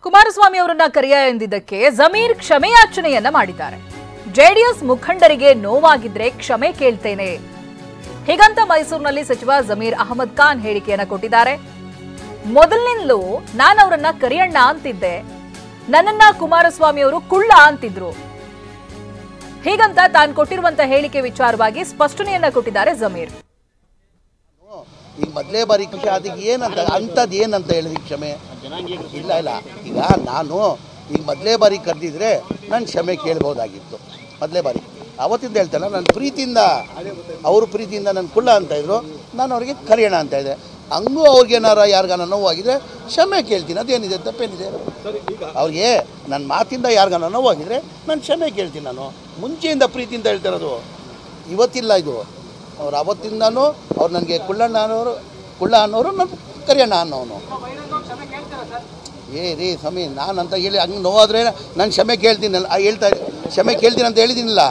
ಕುಮಾರಸ್ವಾಮಿ ಅವರನ್ನ ಕರೆಯ ಎಂದಿದ್ದಕ್ಕೆ ಜಮೀರ್ ಕ್ಷಮೆಯಾಚನೆಯನ್ನ ಮಾಡಿದ್ದಾರೆ. ಜೆಡಿಎಸ್ ಮುಖಂಡರಿಗೆ ನೋವಾಗಿದ್ರೆ ಕ್ಷಮೆ ಕೇಳ್ತೇನೆ ಹೀಗಂತ ಮೈಸೂರಿನಲ್ಲಿ ಸಚಿವ ಜಮೀರ್ ಅಹಮದ್ ಖಾನ್ ಹೇಳಿಕೆಯನ್ನ ಕೊಟ್ಟಿದ್ದಾರೆ. ಮೊದಲಿನಿಂದಲೂ ನಾನು ಅವರನ್ನ ಕರಿಯಣ್ಣ ಅಂತಿದ್ದೆ, ನನ್ನನ್ನ ಕುಮಾರಸ್ವಾಮಿ ಅವರು ಕುಳ್ಳ ಅಂತಿದ್ರು ಹೀಗಂತ ತಾನು ಕೊಟ್ಟಿರುವಂತ ಹೇಳಿಕೆ ವಿಚಾರವಾಗಿ ಸ್ಪಷ್ಟನೆಯನ್ನ ಕೊಟ್ಟಿದ್ದಾರೆ ಜಮೀರ್. ಈಗ ಮೊದಲೇ ಬಾರಿ ಖುಷಿ ಅದಕ್ಕೆ ಏನಂತ ಅಂಥದ್ದು ಏನಂತ ಹೇಳಿದ್ರಿ ಕ್ಷಮೆ ಇಲ್ಲ ಇಲ್ಲ. ಈಗ ನಾನು ಈಗ ಮೊದಲೇ ಬಾರಿ ಕರೆದಿದ್ರೆ ನಾನು ಕ್ಷಮೆ ಕೇಳ್ಬೋದಾಗಿತ್ತು. ಮೊದಲೇ ಬಾರಿ ಅವತ್ತಿಂದ ಹೇಳ್ತಲ್ಲ, ನನ್ನ ಪ್ರೀತಿಯಿಂದ ಅವರು ಪ್ರೀತಿಯಿಂದ ನನ್ನ ಕುಳ್ಳ ಅಂತ ಇದ್ರು, ನಾನು ಅವ್ರಿಗೆ ಕರೆಯೋಣ ಅಂತ ಇದ್ದೆ. ಹಂಗೂ ಅವ್ರಿಗೇನಾರ ಯಾರಿಗಾನ ನೋವಾಗಿದ್ರೆ ಕ್ಷಮೆ ಕೇಳ್ತೀನಿ, ಅದೇನಿದೆ ತಪ್ಪೇನಿದೆ. ಅವ್ರಿಗೆ ನನ್ನ ಮಾತಿಂದ ಯಾರಿಗಾನ ನೋವಾಗಿದ್ರೆ ನಾನು ಕ್ಷಮೆ ಕೇಳ್ತೀನಿ. ನಾನು ಮುಂಚೆಯಿಂದ ಪ್ರೀತಿಯಿಂದ ಹೇಳ್ತಿರೋದು, ಇವತ್ತಿಲ್ಲ ಇದು. ಅವ್ರು ಅವತ್ತಿಂದನೂ ಅವ್ರು ನನಗೆ ಕುಳ್ಳ ಅನ್ನೋರು ನನ್ನ ಕರಿಯಣ್ಣ ಅನ್ನೋನು. ರೀ ಸ್ವಾಮಿ, ನಾನು ಅಂತ ಹೇಳಿ ಹಂಗೆ ನೋವಾದರೆ ನಾನು ಕ್ಷಮೆ ಕೇಳ್ತೀನಿ ಕ್ಷಮೆ ಕೇಳ್ತೀನಿ ಅಂತ ಹೇಳಿದ್ದೀನಿಲ್ಲ.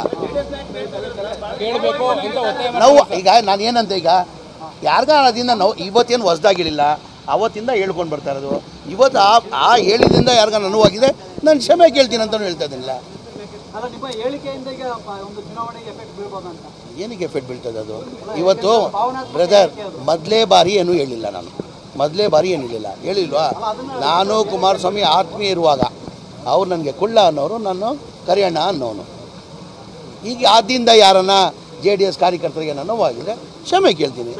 ನಾವು ಈಗ ನಾನು ಏನಂತ ಈಗ ಯಾರಿಗಾದಿಂದ ನಾವು ಇವತ್ತೇನು ಹೊಸ್ದಾಗಿರಲಿಲ್ಲ, ಅವತ್ತಿಂದ ಹೇಳ್ಕೊಂಡು ಬರ್ತಾ ಇರೋದು. ಇವತ್ತು ಆ ಹೇಳಿದಿಂದ ಯಾರಿಗ ನೋವಾಗಿದೆ ನಾನು ಕ್ಷಮೆ ಕೇಳ್ತೀನಿ ಅಂತಲೂ ಹೇಳ್ತಾ ಇದ್ದೀನಿಲ್ಲ. ಏನಕ್ಕೆ ಎಫೆಕ್ಟ್ ಬೀಳ್ತದೆ ಅದು? ಇವತ್ತು ಬ್ರದರ್ ಮೊದಲೇ ಬಾರಿ ಏನೂ ಹೇಳಿಲ್ಲ, ನಾನು ಮೊದಲೇ ಬಾರಿ ಏನಿರಲಿಲ್ಲ ಹೇಳಿಲ್ವಾ. ನಾನು ಕುಮಾರಸ್ವಾಮಿ ಆತ್ಮೀಯ ಇರುವಾಗ ಅವ್ರು ನನಗೆ ಕುಳ್ಳ ಅನ್ನೋರು, ನಾನು ಕರಿಯಣ್ಣ ಅನ್ನೋನು. ಈಗ ಆದಿಂದ ಯಾರನ್ನ JDS ಕಾರ್ಯಕರ್ತರಿಗೆ ನೋವಾಗಿದ್ರೆ ಕ್ಷಮೆ ಕೇಳ್ತೀನಿ.